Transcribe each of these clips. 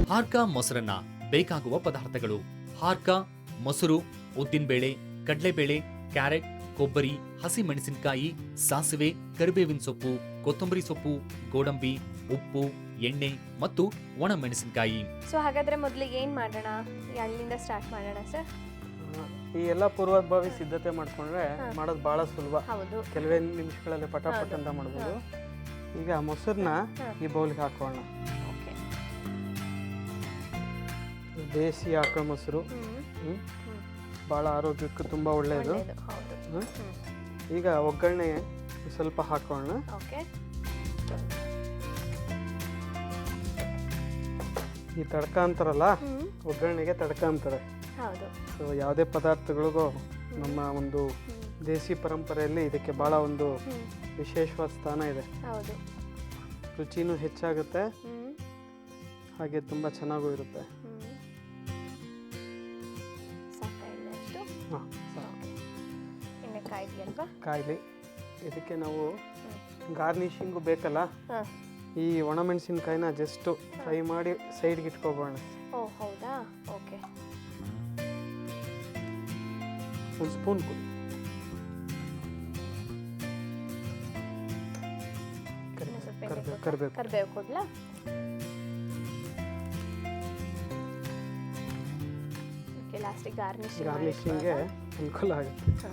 ಹಾರ್ಕ ಮೊಸರನ್ನ ಬೇಕಾಗುವ ಪದಾರ್ಥಗಳು: ಹಾರ್ಕ ಮೊಸರು, ಉದ್ದಿನಬೇಳೆ, ಕಡಲೆಬೇಳೆ, ಕ್ಯಾರೆಟ್, ಕೊಬ್ಬರಿ, ಹಸಿಮೆಣಸಿನಕಾಯಿ, ಸಾಸಿವೆ, ಕರಿಬೇವಿನ ಸೊಪ್ಪು, ಕೊತ್ತಂಬರಿ ಸೊಪ್ಪು, ಗೋಡಂಬಿ, ಉಪ್ಪು, ಎಣ್ಣೆ ಮತ್ತು ಒಣ ಮೆಣಸಿನಕಾಯಿ. ಸೊ ಹಾಗಾದ್ರೆ ಮೊದಲಿಗೆ ಏನು ಮಾಡೋಣ? ಎಲ್ಲಿಂದ ಸ್ಟಾರ್ಟ್ ಮಾಡೋಣ ಸರ್? ಈ ಎಲ್ಲ ಪೂರ್ವಭಾವಿ ಸಿದ್ಧತೆ ಮಾಡ್ಕೊಂಡ್ರೆ ಮಾಡೋದು ಬಹಳ ಸುಲಭ. ಹೌದು, ಕೆಲವೇ ನಿಮಿಷಗಳಲ್ಲಿ ಪಟಾಪಟ್ ಅಂತ ಮಾಡ್ಬೋದು. ಈಗ ಮೊಸರನ್ನ ಈ ಬೌಲ್ಗೆ ಹಾಕೋಣ. ಓಕೆ. ದೇಸಿ ಆಕಳ ಮೊಸರು ಭಾಳ ಆರೋಗ್ಯಕ್ಕೂ ತುಂಬ ಒಳ್ಳೆಯದು. ಹೌದು. ಈಗ ಒಗ್ಗರಣೆ ಸ್ವಲ್ಪ ಹಾಕೋಣ. ಓಕೆ. ಈ ತಡ್ಕ ಅಂತಾರಲ್ಲ, ಒಗ್ಗರಣೆಗೆ ತಡ್ಕ ಅಂತಾರೆ. ಹೌದು. ಸೊ ಯಾವುದೇ ಪದಾರ್ಥಗಳಿಗೂ ನಮ್ಮ ಒಂದು ದೇಸಿ ಪರಂಪರೆಯಲ್ಲಿ ಇದಕ್ಕೆ ಭಾಳ ಒಂದು ವಿಶೇಷವಾದ ಸ್ಥಾನ ಇದೆ. ಹೌದು. ರುಚಿನೂ ಹೆಚ್ಚಾಗುತ್ತೆ, ಹಾಗೆ ತುಂಬ ಚೆನ್ನಾಗೂ ಇರುತ್ತೆ. ಹಾಂ, ಎಣ್ಣೆ ಕಾಯ್ಲಿ ಅಲ್ವಾ? ಕಾಯ್ಲಿ. ಇದಕ್ಕೆ ನಾವು ಗಾರ್ನಿಷಿಂಗು ಬೇಕಲ್ಲ, ಈ ಒಣಮೆಣಸಿನ್ಕಾಯಿನ ಜಸ್ಟ್ ಫ್ರೈ ಮಾಡಿ ಸೈಡ್ಗೆ ಇಟ್ಕೊಬೋಣ. ಓ ಹೌದಾ? ಓಕೆ. ಒಂದು ಸ್ಪೂನ್ ಕೊಡಿ. ಕರಿಬೇವು ಕೊಡ್ಲಾ? ಓಕೆ, ಲಾಸ್ಟಿಗೆ ಗಾರ್ನಿಷಿಂಗ್ಗೆ ಅನುಕೂಲ ಆಗುತ್ತೆ.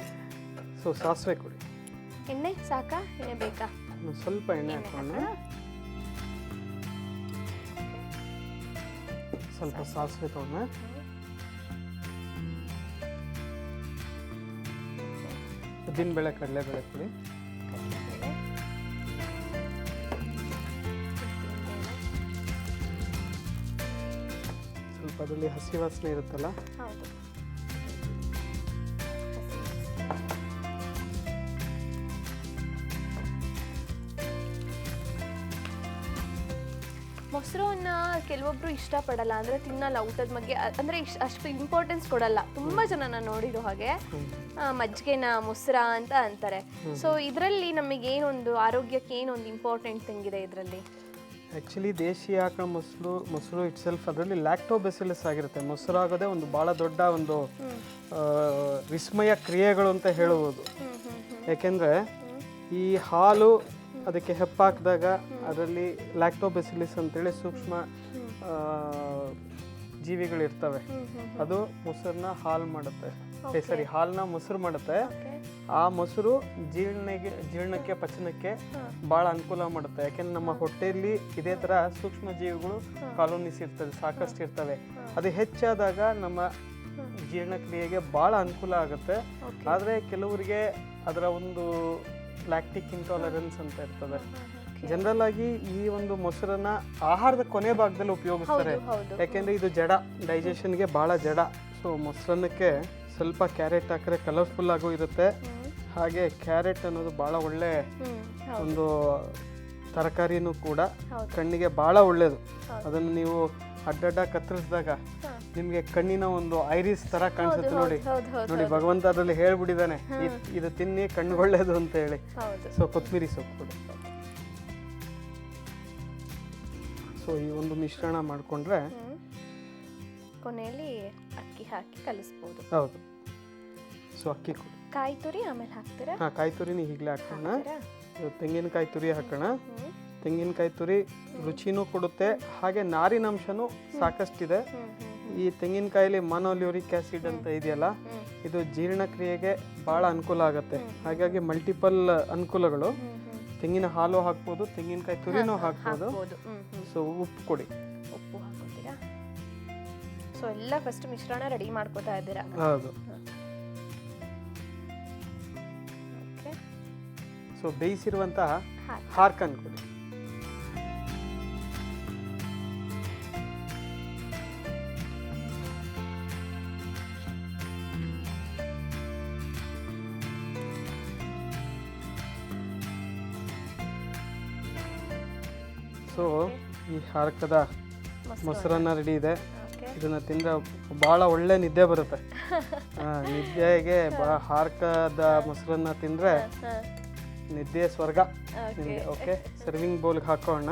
ಸೊ ಸಾಸಿವೆ ಕೊಡಿ. ಎಣ್ಣೆ ಸಾಕಾ? ಎಣ್ಣೆ ಬೇಕಾ? ಸ್ವಲ್ಪ ಎಣ್ಣೆ ಹಾಕೋಣ. ಸ್ವಲ್ಪ ಸಾಸಿವೆ ತೊಗೊಂಡ, ಉದ್ದಿನಬೇಳೆ, ಕಡಲೆಬೇಳೆ ಕೊಡಿ. ಸ್ವಲ್ಪ ಅದರಲ್ಲಿ ಹಸಿ ವಾಸನೆ ಇರುತ್ತಲ್ಲ, ಹೌದು. ಮೊಸರನ್ನ ಕೆಲವೊಬ್ರು ಇಷ್ಟಪಡಲ್ಲ, ಅಂದರೆ ತಿನ್ನಲ್ಲ, ಊಟದ ಬಗ್ಗೆ ಅಂದರೆ ಅಷ್ಟು ಇಂಪಾರ್ಟೆನ್ಸ್ ಕೊಡಲ್ಲ. ತುಂಬ ಜನ ನಾನು ನೋಡಿರೋ ಹಾಗೆ ಮಜ್ಜಿಗೆನ ಮೊಸರ ಅಂತ ಅಂತಾರೆ. ಸೊ ಇದರಲ್ಲಿ ನಮಗೆ ಏನೊಂದು ಆರೋಗ್ಯಕ್ಕೆ ಏನೊಂದು ಇಂಪಾರ್ಟೆಂಟ್ ಥಿಂಗ್ ಇದೆ ಇದರಲ್ಲಿ? ಆ್ಯಕ್ಚುಲಿ ದೇಶಿ ಆಕಳ ಮೊಸರು ಇಟ್ ಸೆಲ್ಫ್ ಅದರಲ್ಲಿ ಲ್ಯಾಕ್ಟೋಬೆಸಿಲಸ್ ಆಗಿರುತ್ತೆ. ಮೊಸರಾಗೋದೇ ಒಂದು ಭಾಳ ದೊಡ್ಡ ಒಂದು ವಿಸ್ಮಯ ಕ್ರಿಯೆಗಳು ಅಂತ ಹೇಳುವುದು. ಯಾಕೆಂದರೆ ಈ ಹಾಲು ಅದಕ್ಕೆ ಹೆಪ್ಪಾಕಿದಾಗ ಅದರಲ್ಲಿ ಲ್ಯಾಕ್ಟೋಬೆಸಿಲಿಸ್ ಅಂತೇಳಿ ಸೂಕ್ಷ್ಮ ಜೀವಿಗಳಿರ್ತವೆ. ಅದು ಮೊಸರನ್ನ ಹಾಲು ಮಾಡುತ್ತೆ, ಹಾಲನ್ನ ಮೊಸರು ಮಾಡುತ್ತೆ. ಆ ಮೊಸರು ಜೀರ್ಣಕ್ಕೆ ಪಚನಕ್ಕೆ ಭಾಳ ಅನುಕೂಲ ಮಾಡುತ್ತೆ. ಯಾಕೆಂದ್ರೆ ನಮ್ಮ ಹೊಟ್ಟೆಯಲ್ಲಿ ಇದೇ ಥರ ಸೂಕ್ಷ್ಮ ಜೀವಿಗಳು ಕಾಲೋನಿಸ್ ಇರ್ತವೆ, ಸಾಕಷ್ಟು ಇರ್ತವೆ. ಅದು ಹೆಚ್ಚಾದಾಗ ನಮ್ಮ ಜೀರ್ಣಕ್ರಿಯೆಗೆ ಭಾಳ ಅನುಕೂಲ ಆಗುತ್ತೆ. ಆದರೆ ಕೆಲವರಿಗೆ ಅದರ ಒಂದು ಲ್ಯಾಕ್ಟಿಕ್ ಇಂಟಾಲರೆನ್ಸ್ ಅಂತ ಇರ್ತದೆ. ಜನರಲ್ ಆಗಿ ಈ ಒಂದು ಮೊಸರನ್ನ ಆಹಾರದ ಕೊನೆ ಭಾಗದಲ್ಲಿ ಉಪಯೋಗಿಸ್ತಾರೆ, ಯಾಕೆಂದ್ರೆ ಇದು ಜಡ, ಡೈಜೆಷನ್ಗೆ ಭಾಳ ಜಡ. ಸೊ ಮೊಸರನ್ನಕ್ಕೆ ಸ್ವಲ್ಪ ಕ್ಯಾರೆಟ್ ಹಾಕಿದ್ರೆ ಕಲರ್ಫುಲ್ ಆಗು ಇರುತ್ತೆ. ಹಾಗೆ ಕ್ಯಾರೆಟ್ ಅನ್ನೋದು ಭಾಳ ಒಳ್ಳೆ ಒಂದು ತರಕಾರಿನೂ ಕೂಡ, ಕಣ್ಣಿಗೆ ಭಾಳ ಒಳ್ಳೆಯದು. ಅದನ್ನು ನೀವು ಅಡ್ಡಡ್ಡ ಕತ್ತರಿಸಿದಾಗ ನಿಮಗೆ ಕಣ್ಣಿನ ಒಂದು ಐರಿಸ್ ತರ ಕಾಣಿಸುತ್ತೆ. ನೋಡಿ ಭಗವಂತ ಅದರಲ್ಲಿ ಹೇಳ್ಬಿಟ್ಟಿದ್ದಾನೆ, ಇದು ತಿನ್ನಿ ಕಣ್ಣು ಒಳ್ಳೇದು ಅಂತ ಹೇಳಿ. ಸೊ ಕೊತ್ತಂಬರಿ ಸೊಪ್ಪು ಕೊಡಿ. ಸೊ ಈ ಒಂದು ಮಿಶ್ರಣ ಮಾಡಿಕೊಂಡ್ರೆ ಕೊನೆಯಲ್ಲಿ ಅಕ್ಕಿ ಹಾಕಿ ಕಲಿಸ್ಬೋದು. ಹೌದು. ಸೊ ಅಕ್ಕಿ ಕೊಡಿ. ಕಾಯಿ ತುರಿ ಆಮೇಲೆ ಹಾಕ್ತೀರಾ? ಹಾಂ, ಕಾಯಿ ತುರಿನ ಈಗಲೇ ಹಾಕೋಣ. ತೆಂಗಿನಕಾಯಿ ತುರಿ ಹಾಕೋಣ. ತೆಂಗಿನಕಾಯಿ ತುರಿ ರುಚಿನೂ ಕೊಡುತ್ತೆ, ಹಾಗೆ ನಾರಿನಂಶನೂ ಸಾಕಷ್ಟಿದೆ. ಈ ತೆಂಗಿನಕಾಯಲ್ಲಿ ಮಾನೋಲ್ಯೂರಿಕ್ ಆಸಿಡ್ ಅಂತ ಇದೆಯಲ್ಲ, ಇದು ಜೀರ್ಣಕ್ರಿಯೆಗೆ ಭಾಳ ಅನುಕೂಲ ಆಗುತ್ತೆ. ಹಾಗಾಗಿ ಮಲ್ಟಿಪಲ್ ಅನುಕೂಲಗಳು. ತೆಂಗಿನ ಹಾಲು ಹಾಕ್ಬೋದು, ತೆಂಗಿನಕಾಯಿ ತುರಿನೂ ಹಾಕ್ಬೋದು. ಸೊ ಉಪ್ಪು ಕೊಡಿ. ಉಪ್ಪು ಹಾಕೋತೀರಾ? ಸೊ ಎಲ್ಲ ಫಸ್ಟ್ ಮಿಶ್ರಣ ರೆಡಿ ಮಾಡ್ಕೋತಾ ಇದ್ದೀರಾ? ಹೌದು. ಸೊ ಬೇಯಿಸಿರುವಂತಹ ಹಾರ್ಕನ್ ಕೊಡಿ. ಸೊ ಈ ಹಾರ್ಕದ ಮೊಸರನ್ನ ರೆಡಿ ಇದೆ. ಇದನ್ನ ತಿಂದ್ರೆ ಭಾಳ ಒಳ್ಳೆ ನಿದ್ದೆ ಬರುತ್ತೆ. ನಿದ್ದೆಗೆ ಹಾರ್ಕದ ಮೊಸರನ್ನ ತಿಂದ್ರೆ ನಿದ್ದೆ ಸ್ವರ್ಗ. ಓಕೆ, ಸರ್ವಿಂಗ್ ಬೌಲ್ಗೆ ಹಾಕೋಣ.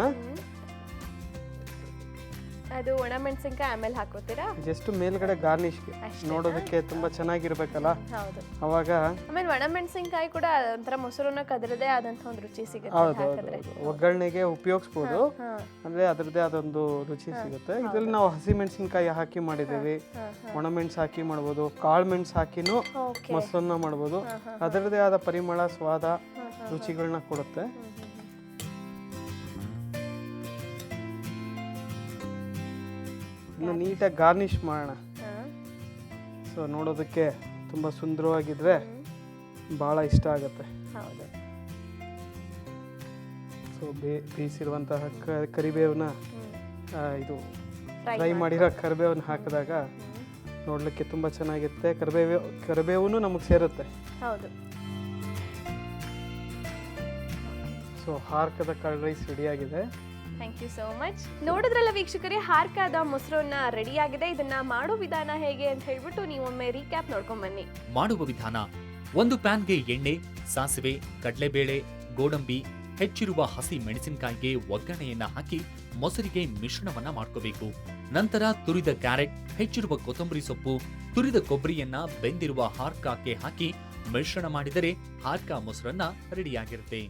ಅದು ಒಣಮೆಣಸಿನ್ಕಾಯಿ ಆಮೇಲೆ ಹಾಕೋತೀರಾ? ಜಸ್ಟ್ ಮೇಲ್ಗಡೆ ಗಾರ್ನಿಶ್ಗೆ ನೋಡೋದಕ್ಕೆ ತುಂಬಾ ಚೆನ್ನಾಗಿರ್ಬೇಕಲ್ಲ, ಹೌದು. ಅವಾಗ ಆಮೇಲೆ ಒಣಮೆಣಸಿನ್ಕಾಯಿ ಕೂಡ ಒಂಥರ ಮೊಸರನ್ನ ಕದರದೇ ಆದಂತ ಒಂದು ರುಚಿ ಸಿಗುತ್ತೆ ಹೌದು ಹಾಕಿದ್ರೆ. ಒಗ್ಗರಣೆಗೆ ಉಪಯೋಗಿಸ್ಬೋದು, ಹಾ. ಅಂದ್ರೆ ಅದರದ್ದೇ ಅದೊಂದು ರುಚಿ ಸಿಗುತ್ತೆ. ಇದ್ರಲ್ಲಿ ನಾವು ಹಸಿ ಮೆಣಸಿನ್ಕಾಯಿ ಹಾಕಿ ಮಾಡಿದ್ದೀವಿ, ಒಣಮೆಣಸು ಹಾಕಿ ಮಾಡ್ಬೋದು, ಕಾಳು ಮೆಣಸು ಹಾಕಿನೂ ಓಕೆ. ಮೊಸರನ್ನ ಮಾಡ್ಬೋದು. ಅದರದ್ದೇ ಆದ ಪರಿಮಳ, ಸ್ವಾದ, ರುಚಿಗಳನ್ನ ಕೊಡುತ್ತೆ. ಇನ್ನು ನೀಟಾಗಿ ಗಾರ್ನಿಶ್ ಮಾಡೋಣ. ಸೊ ನೋಡೋದಕ್ಕೆ ತುಂಬ ಸುಂದರವಾಗಿದ್ರೆ ಭಾಳ ಇಷ್ಟ ಆಗುತ್ತೆ. ಹೌದು. ಸೊ ಬೇಯಿಸಿರುವಂತಹ ಕರಿಬೇವನ್ನ ಇದು ಫ್ರೈ ಮಾಡಿರೋ ಕರಿಬೇವನ್ನ ಹಾಕಿದಾಗ ನೋಡಲಿಕ್ಕೆ ತುಂಬ ಚೆನ್ನಾಗಿರುತ್ತೆ. ಕರಿಬೇವು ನಮಗೆ ಸೇರುತ್ತೆ. ಹೌದು. ಸೊ ಹಾರ್ಕದ ಕರ್ಡ್ ರೈಸ್ ರೆಡಿಯಾಗಿದೆ. Thank you so much. ನೋಡಿದ್ರಲ್ಲ ವೀಕ್ಷಕರೇ, ಹಾರ್ಕಾದ ಮೊಸರನ್ನ ರೆಡಿ ಆಗಿದೆ. ಇದನ್ನ ಮಾಡೋ ವಿಧಾನ ಹೇಗೆ ಅಂತ ಹೇಳ್ಬಿಟ್ಟು ನೀವೊಮ್ಮೆ ರೀಕ್ಯಾಪ್ ನೋಡ್ಕೊಂಡ್ ಬನ್ನಿ. ಮಾಡುವ ವಿಧಾನ: ಒಂದು ಪ್ಯಾನ್ಗೆ ಎಣ್ಣೆ, ಸಾಸಿವೆ, ಕಡಲೆಬೇಳೆ, ಗೋಡಂಬಿ, ಹೆಚ್ಚಿರುವ ಹಸಿ ಮೆಣಸಿನಕಾಯಿಗೆ ಒಗ್ಗರಣೆಯನ್ನ ಹಾಕಿ ಮೊಸರಿಗೆ ಮಿಶ್ರಣವನ್ನ ಮಾಡ್ಕೋಬೇಕು. ನಂತರ ತುರಿದ ಕ್ಯಾರೆಟ್, ಹೆಚ್ಚಿರುವ ಕೊತ್ತಂಬರಿ ಸೊಪ್ಪು, ತುರಿದ ಕೊಬ್ಬರಿಯನ್ನ ಬೆಂದಿರುವ ಹಾರ್ಕಾಕ್ಕೆ ಹಾಕಿ ಮಿಶ್ರಣ ಮಾಡಿದರೆ ಹಾರ್ಕಾ ಮೊಸರನ್ನ ರೆಡಿಯಾಗಿರುತ್ತೆ.